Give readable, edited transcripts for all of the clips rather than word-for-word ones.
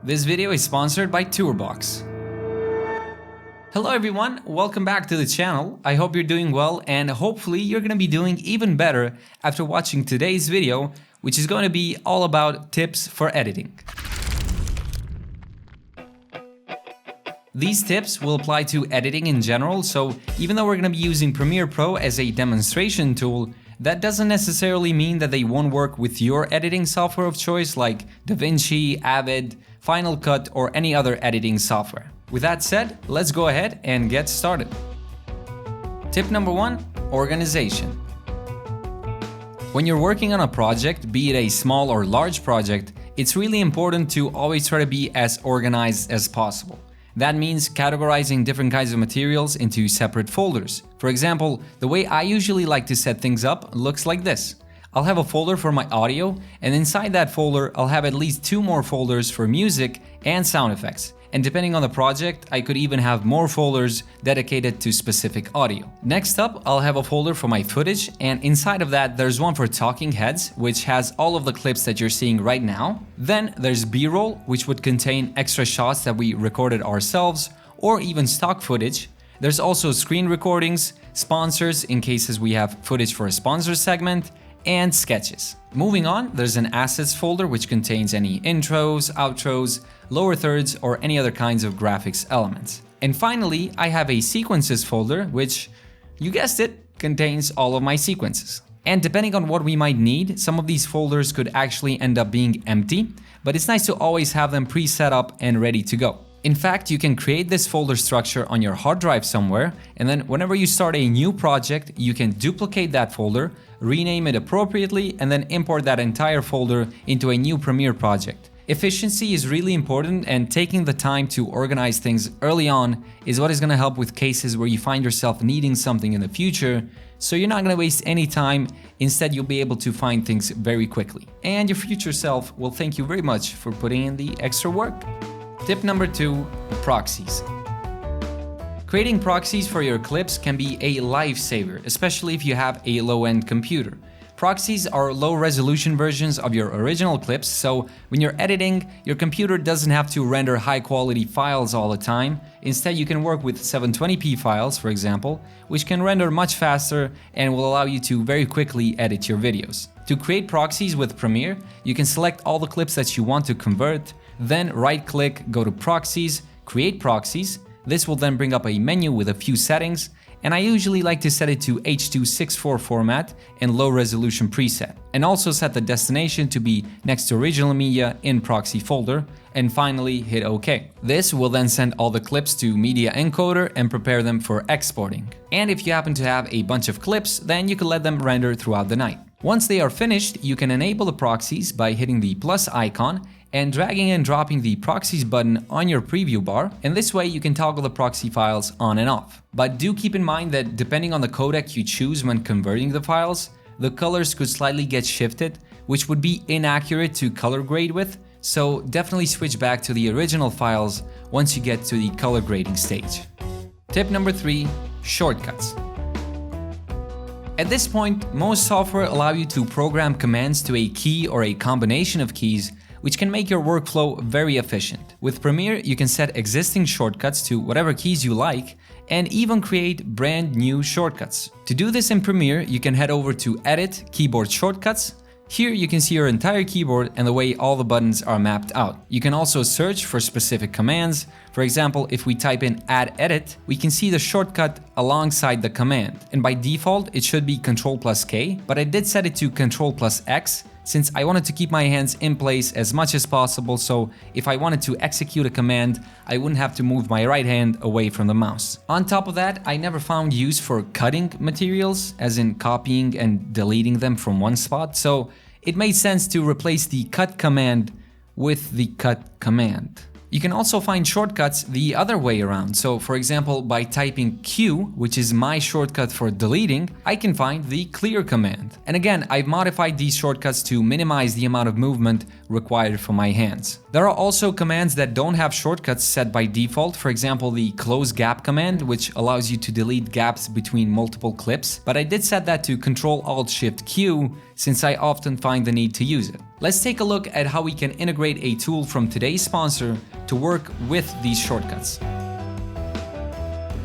This video is sponsored by Tourbox. Hello everyone, welcome back to the channel. I hope you're doing well and hopefully you're gonna be doing even better after watching today's video, which is going to be all about tips for editing. These tips will apply to editing in general, so even though we're going to be using Premiere Pro as a demonstration tool, that doesn't necessarily mean that they won't work with your editing software of choice like DaVinci, Avid, Final Cut, or any other editing software. With that said, let's go ahead and get started. Tip number 1, organization. When you're working on a project, be it a small or large project, it's really important to always try to be as organized as possible. That means categorizing different kinds of materials into separate folders. For example, the way I usually like to set things up looks like this. I'll have a folder for my audio, and inside that folder I'll have at least 2 more folders for music and sound effects. And depending on the project, I could even have more folders dedicated to specific audio. Next up, I'll have a folder for my footage, and inside of that there's one for talking heads, which has all of the clips that you're seeing right now. Then there's B-roll, which would contain extra shots that we recorded ourselves, or even stock footage. There's also screen recordings, sponsors in cases we have footage for a sponsor segment, and sketches. Moving on, there's an assets folder which contains any intros, outros, lower thirds, or any other kinds of graphics elements. And finally, I have a sequences folder which, you guessed it, contains all of my sequences. And depending on what we might need, some of these folders could actually end up being empty, but it's nice to always have them pre-set up and ready to go. In fact, you can create this folder structure on your hard drive somewhere, and then whenever you start a new project, you can duplicate that folder, rename it appropriately, and then import that entire folder into a new Premiere project. Efficiency is really important, and taking the time to organize things early on is what is going to help with cases where you find yourself needing something in the future, so you're not going to waste any time. Instead, you'll be able to find things very quickly. And your future self will thank you very much for putting in the extra work. Tip number 2, proxies. Creating proxies for your clips can be a lifesaver, especially if you have a low-end computer. Proxies are low-resolution versions of your original clips, so when you're editing, your computer doesn't have to render high-quality files all the time. Instead, you can work with 720p files, for example, which can render much faster and will allow you to very quickly edit your videos. To create proxies with Premiere, you can select all the clips that you want to convert, then right-click, go to Proxies, Create Proxies. This will then bring up a menu with a few settings, and I usually like to set it to H.264 format and low resolution preset, and also set the destination to be next to original media in proxy folder, and finally hit OK. This will then send all the clips to Media Encoder and prepare them for exporting. And if you happen to have a bunch of clips, then you can let them render throughout the night. Once they are finished, you can enable the proxies by hitting the plus icon and dragging and dropping the proxies button on your preview bar, and this way you can toggle the proxy files on and off. But do keep in mind that depending on the codec you choose when converting the files, the colors could slightly get shifted, which would be inaccurate to color grade with, so definitely switch back to the original files once you get to the color grading stage. Tip number 3, shortcuts. At this point, most software allow you to program commands to a key or a combination of keys, which can make your workflow very efficient. With Premiere, you can set existing shortcuts to whatever keys you like, and even create brand new shortcuts. To do this in Premiere, you can head over to Edit, Keyboard Shortcuts. Here you can see your entire keyboard and the way all the buttons are mapped out. You can also search for specific commands. For example, if we type in Add Edit, we can see the shortcut alongside the command. And by default, it should be Ctrl+K, but I did set it to Ctrl+X, since I wanted to keep my hands in place as much as possible, so if I wanted to execute a command, I wouldn't have to move my right hand away from the mouse. On top of that, I never found use for cutting materials, as in copying and deleting them from one spot, so it made sense to replace the cut command with the cut command. You can also find shortcuts the other way around. So for example, by typing Q, which is my shortcut for deleting, I can find the clear command. And again, I've modified these shortcuts to minimize the amount of movement required for my hands. There are also commands that don't have shortcuts set by default. For example, the close gap command, which allows you to delete gaps between multiple clips. But I did set that to Ctrl-Alt-Shift-Q since I often find the need to use it. Let's take a look at how we can integrate a tool from today's sponsor to work with these shortcuts.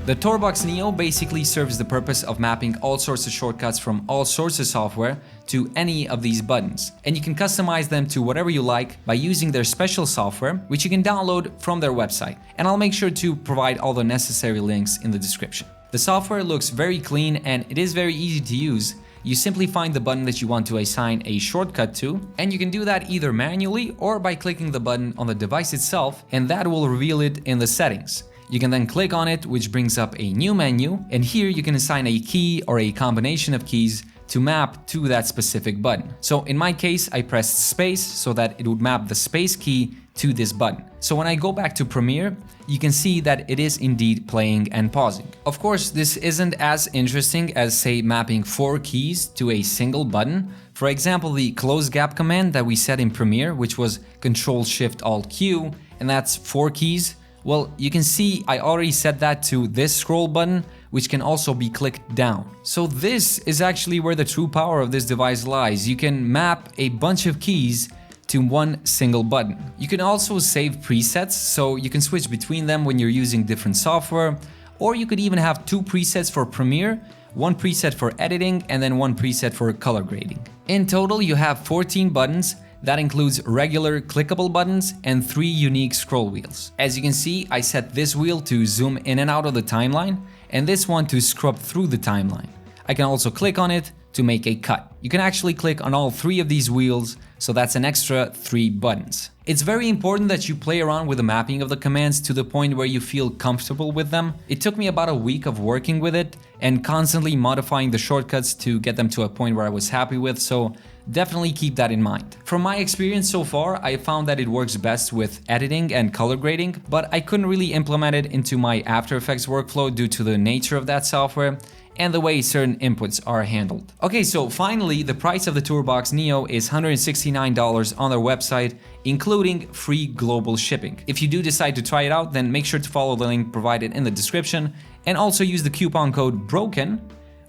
The Tourbox Neo basically serves the purpose of mapping all sorts of shortcuts from all sorts of software to any of these buttons. And you can customize them to whatever you like by using their special software, which you can download from their website. And I'll make sure to provide all the necessary links in the description. The software looks very clean and it is very easy to use. You simply find the button that you want to assign a shortcut to, and you can do that either manually or by clicking the button on the device itself, and that will reveal it in the settings. You can then click on it, which brings up a new menu, and here you can assign a key or a combination of keys to map to that specific button. So in my case, I pressed space so that it would map the space key to this button. So when I go back to Premiere, you can see that it is indeed playing and pausing. Of course, this isn't as interesting as, say, mapping 4 keys to a single button. For example, the close gap command that we set in Premiere, which was Ctrl-Shift-Alt-Q, and that's 4 keys. Well, you can see I already set that to this scroll button, which can also be clicked down. So this is actually where the true power of this device lies. You can map a bunch of keys to one single button. You can also save presets, so you can switch between them when you're using different software, or you could even have 2 presets for Premiere, 1 preset for editing, and then 1 preset for color grading. In total, you have 14 buttons. That includes regular clickable buttons and 3 unique scroll wheels. As you can see, I set this wheel to zoom in and out of the timeline, and this one to scrub through the timeline. I can also click on it to make a cut. You can actually click on all 3 of these wheels, so that's an extra 3 buttons. It's very important that you play around with the mapping of the commands to the point where you feel comfortable with them. It took me about a week of working with it and constantly modifying the shortcuts to get them to a point where I was happy with, so definitely keep that in mind. From my experience so far, I found that it works best with editing and color grading, but I couldn't really implement it into my After Effects workflow due to the nature of that software and the way certain inputs are handled. Okay, so finally, the price of the Tourbox Neo is $169 on their website, including free global shipping. If you do decide to try it out, then make sure to follow the link provided in the description and also use the coupon code BROKEN,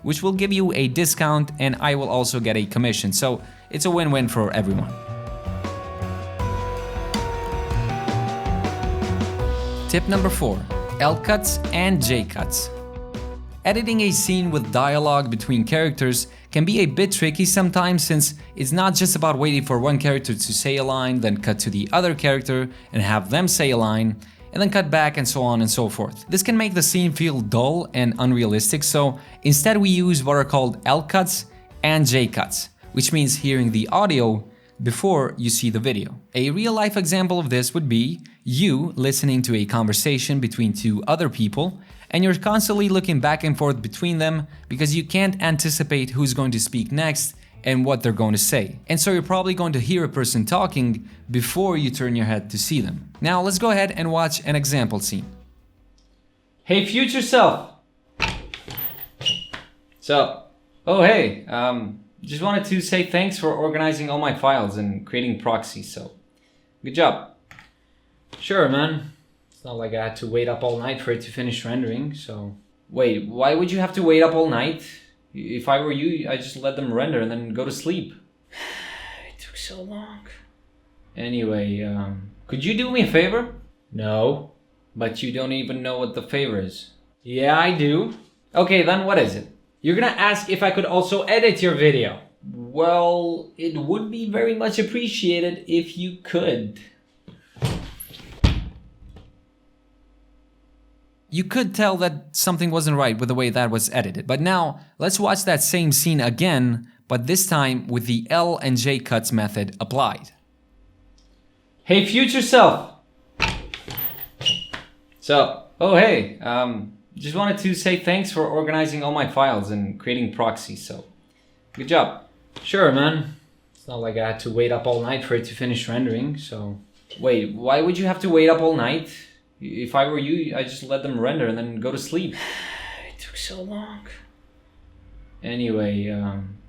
which will give you a discount and I will also get a commission. So it's a win-win for everyone. Tip number 4, L cuts and J cuts. Editing a scene with dialogue between characters can be a bit tricky sometimes, since it's not just about waiting for one character to say a line, then cut to the other character and have them say a line, and then cut back and so on and so forth. This can make the scene feel dull and unrealistic, so instead we use what are called L cuts and J cuts, which means hearing the audio before you see the video. A real-life example of this would be you listening to a conversation between 2 other people, and you're constantly looking back and forth between them because you can't anticipate who's going to speak next and what they're going to say. And so you're probably going to hear a person talking before you turn your head to see them. Now let's go ahead and watch an example scene. Hey, future self. So, oh hey, just wanted to say thanks for organizing all my files and creating Proxies, so good job. Sure, man. It's not like I had to wait up all night for it to finish rendering, so... Wait, why would you have to wait up all night? If I were you, I'd just let them render and then go to sleep. It took so long. Anyway, could you do me a favor? No. But you don't even know what the favor is. Yeah, I do. Okay, then what is it? You're gonna ask if I could also edit your video. Well, it would be very much appreciated if you could. You could tell that something wasn't right with the way that was edited. But now, let's watch that same scene again, but this time with the L and J cuts method applied. Hey, future self. So, oh hey, just wanted to say thanks for organizing all my files and creating Proxies, so good job. Sure, man. It's not like I had to wait up all night for it to finish rendering, so... Wait, why would you have to wait up all night? If I were you, I'd just let them render and then go to sleep. It took so long. Anyway,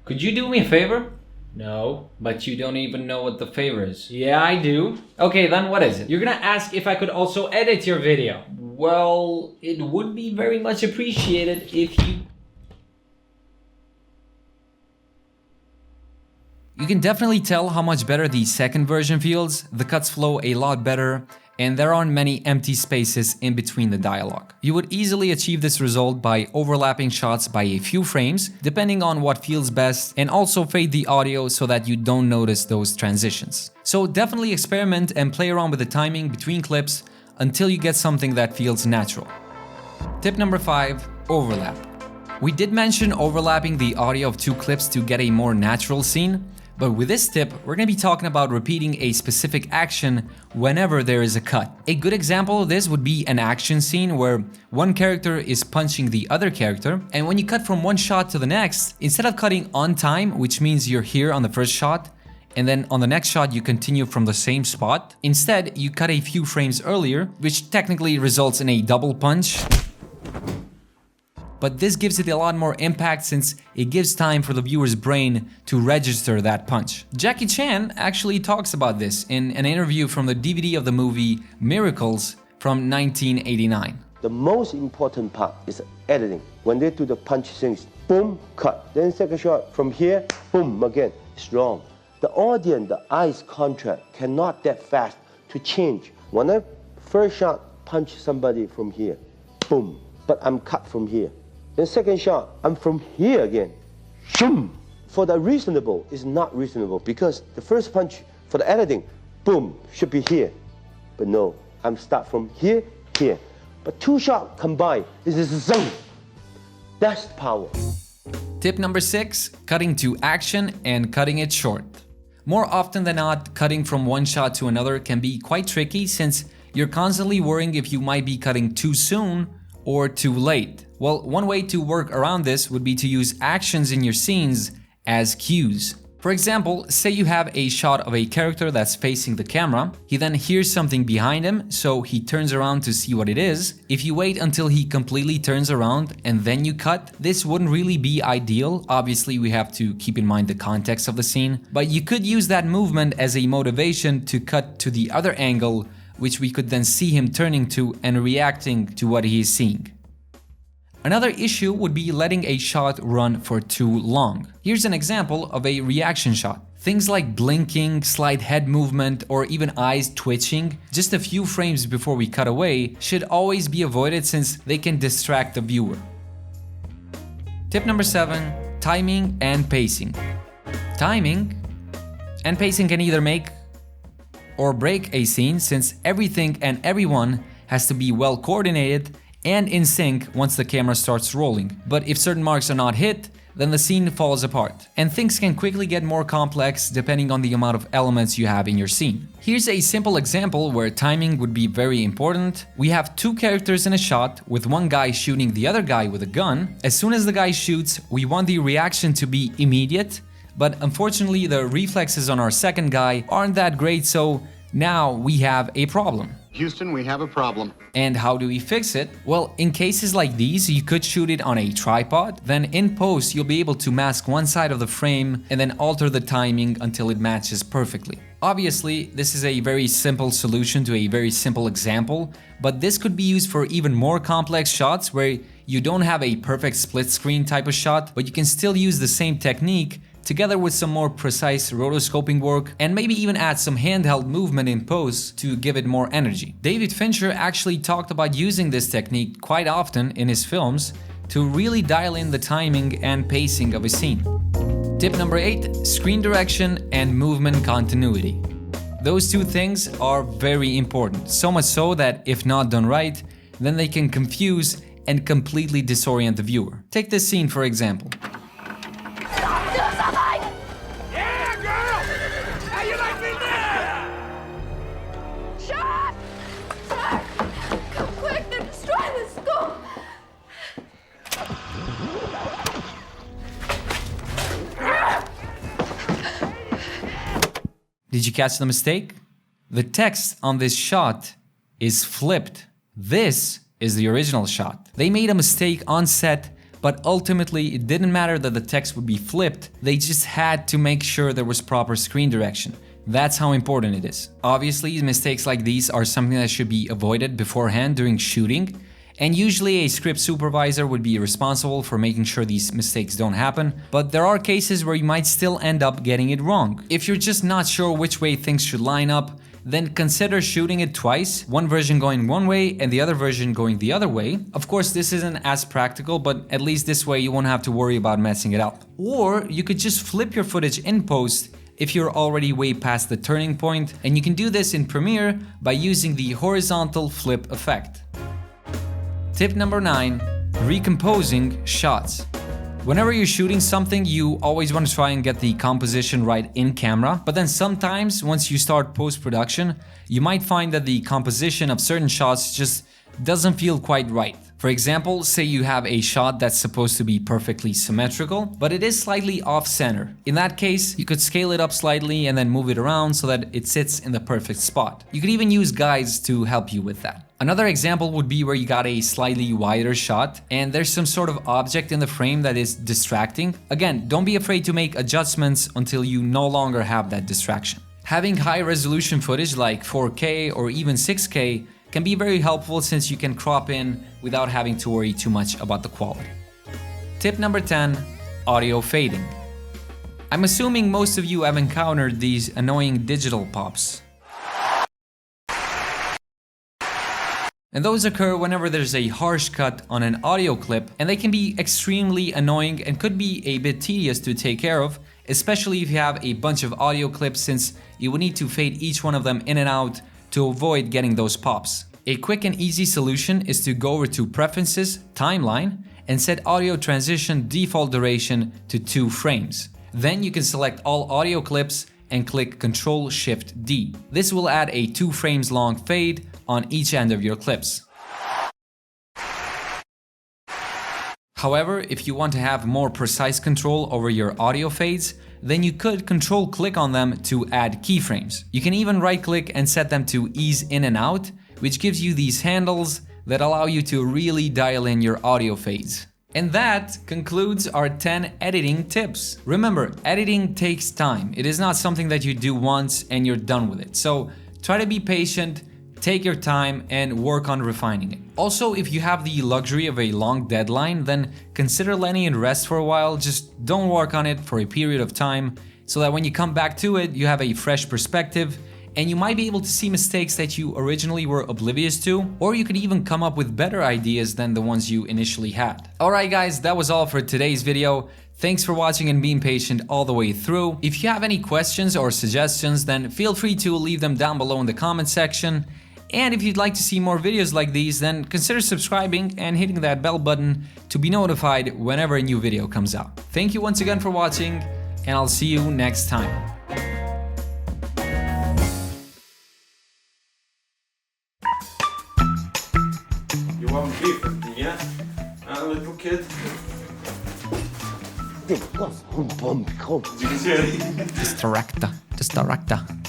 could you do me a favor? No. But you don't even know what the favor is. Yeah, I do. Okay, then what is it? You're gonna ask if I could also edit your video. Well, it would be very much appreciated if you... You can definitely tell how much better the second version feels, the cuts flow a lot better, and there aren't many empty spaces in between the dialogue. You would easily achieve this result by overlapping shots by a few frames, depending on what feels best, and also fade the audio so that you don't notice those transitions. So definitely experiment and play around with the timing between clips until you get something that feels natural. Tip number 5, overlap. We did mention overlapping the audio of two clips to get a more natural scene, but with this tip, we're going to be talking about repeating a specific action whenever there is a cut. A good example of this would be an action scene where one character is punching the other character, and when you cut from one shot to the next, instead of cutting on time, which means you're here on the first shot, and then on the next shot you continue from the same spot, instead you cut a few frames earlier, which technically results in a double punch. But this gives it a lot more impact since it gives time for the viewer's brain to register that punch. Jackie Chan actually talks about this in an interview from the DVD of the movie Miracles from 1989. The most important part is editing. When they do the punch things, boom, cut. Then second shot from here, boom, again. It's wrong. The audience, the eyes contract cannot that fast to change. When I first shot punch somebody from here, boom, but I'm cut from here. Then second shot, I'm from here again. Shoom! For the reasonable, it's not reasonable because the first punch for the editing, boom, should be here. But no, I'm start from here, here. But two shots combined, this is zoom. That's power. Tip number 6, cutting to action and cutting it short. More often than not, cutting from one shot to another can be quite tricky since you're constantly worrying if you might be cutting too soon or too late. Well, one way to work around this would be to use actions in your scenes as cues. For example, say you have a shot of a character that's facing the camera, he then hears something behind him, so he turns around to see what it is. If you wait until he completely turns around and then you cut, this wouldn't really be ideal. Obviously, we have to keep in mind the context of the scene, but you could use that movement as a motivation to cut to the other angle, which we could then see him turning to and reacting to what he is seeing. Another issue would be letting a shot run for too long. Here's an example of a reaction shot. Things like blinking, slight head movement, or even eyes twitching, just a few frames before we cut away, should always be avoided since they can distract the viewer. Tip number 7, timing and pacing. Timing and pacing can either make or break a scene since everything and everyone has to be well coordinated and in sync once the camera starts rolling. But if certain marks are not hit, then the scene falls apart. And things can quickly get more complex depending on the amount of elements you have in your scene. Here's a simple example where timing would be very important. We have two characters in a shot with one guy shooting the other guy with a gun. As soon as the guy shoots, we want the reaction to be immediate, but unfortunately the reflexes on our second guy aren't that great, so now we have a problem. Houston, we have a problem. And how do we fix it? Well, in cases like these, you could shoot it on a tripod. Then in post, you'll be able to mask one side of the frame and then alter the timing until it matches perfectly. Obviously, this is a very simple solution to a very simple example, but this could be used for even more complex shots where you don't have a perfect split screen type of shot, but you can still use the same technique together with some more precise rotoscoping work and maybe even add some handheld movement in post to give it more energy. David Fincher actually talked about using this technique quite often in his films to really dial in the timing and pacing of a scene. Tip number 8, screen direction and movement continuity. Those two things are very important, so much so that if not done right, then they can confuse and completely disorient the viewer. Take this scene for example. Did you catch the mistake? The text on this shot is flipped. This is the original shot. They made a mistake on set, but ultimately it didn't matter that the text would be flipped. They just had to make sure there was proper screen direction. That's how important it is. Obviously, mistakes like these are something that should be avoided beforehand during shooting, And usually a script supervisor would be responsible for making sure these mistakes don't happen, but there are cases where you might still end up getting it wrong. If you're just not sure which way things should line up, then consider shooting it twice, one version going one way and the other version going the other way. Of course, this isn't as practical, but at least this way you won't have to worry about messing it up. Or you could just flip your footage in post if you're already way past the turning point, and you can do this in Premiere by using the horizontal flip effect. Tip number 9, recomposing shots. Whenever you're shooting something, you always want to try and get the composition right in camera, but then sometimes once you start post-production, you might find that the composition of certain shots just doesn't feel quite right. For example, say you have a shot that's supposed to be perfectly symmetrical, but it is slightly off-center. In that case, you could scale it up slightly and then move it around so that it sits in the perfect spot. You could even use guides to help you with that. Another example would be where you got a slightly wider shot and there's some sort of object in the frame that is distracting. Again, don't be afraid to make adjustments until you no longer have that distraction. Having high resolution footage like 4K or even 6K can be very helpful since you can crop in without having to worry too much about the quality. Tip number 10, audio fading. I'm assuming most of you have encountered these annoying digital pops. And those occur whenever there's a harsh cut on an audio clip, and they can be extremely annoying and could be a bit tedious to take care of, especially if you have a bunch of audio clips, since you would need to fade each one of them in and out to avoid getting those pops. A quick and easy solution is to go over to Preferences, Timeline, and set audio transition default duration to 2 frames. Then you can select all audio clips and click Ctrl-Shift-D. This will add a 2 frames long fade on each end of your clips. However, if you want to have more precise control over your audio fades, then you could Control-click on them to add keyframes. You can even right-click and set them to ease in and out, which gives you these handles that allow you to really dial in your audio fades. And that concludes our 10 editing tips. Remember, editing takes time. It is not something that you do once and you're done with it. So try to be patient, take your time, and work on refining it. Also, if you have the luxury of a long deadline, then consider letting it rest for a while. Just don't work on it for a period of time so that when you come back to it, you have a fresh perspective and you might be able to see mistakes that you originally were oblivious to, or you could even come up with better ideas than the ones you initially had. Alright guys, that was all for today's video. Thanks for watching and being patient all the way through. If you have any questions or suggestions, then feel free to leave them down below in the comment section. And if you'd like to see more videos like these, then consider subscribing and hitting that bell button to be notified whenever a new video comes out. Thank you once again for watching, and I'll see you next time. You want beef? Yeah? A little kid? Come. Distracta.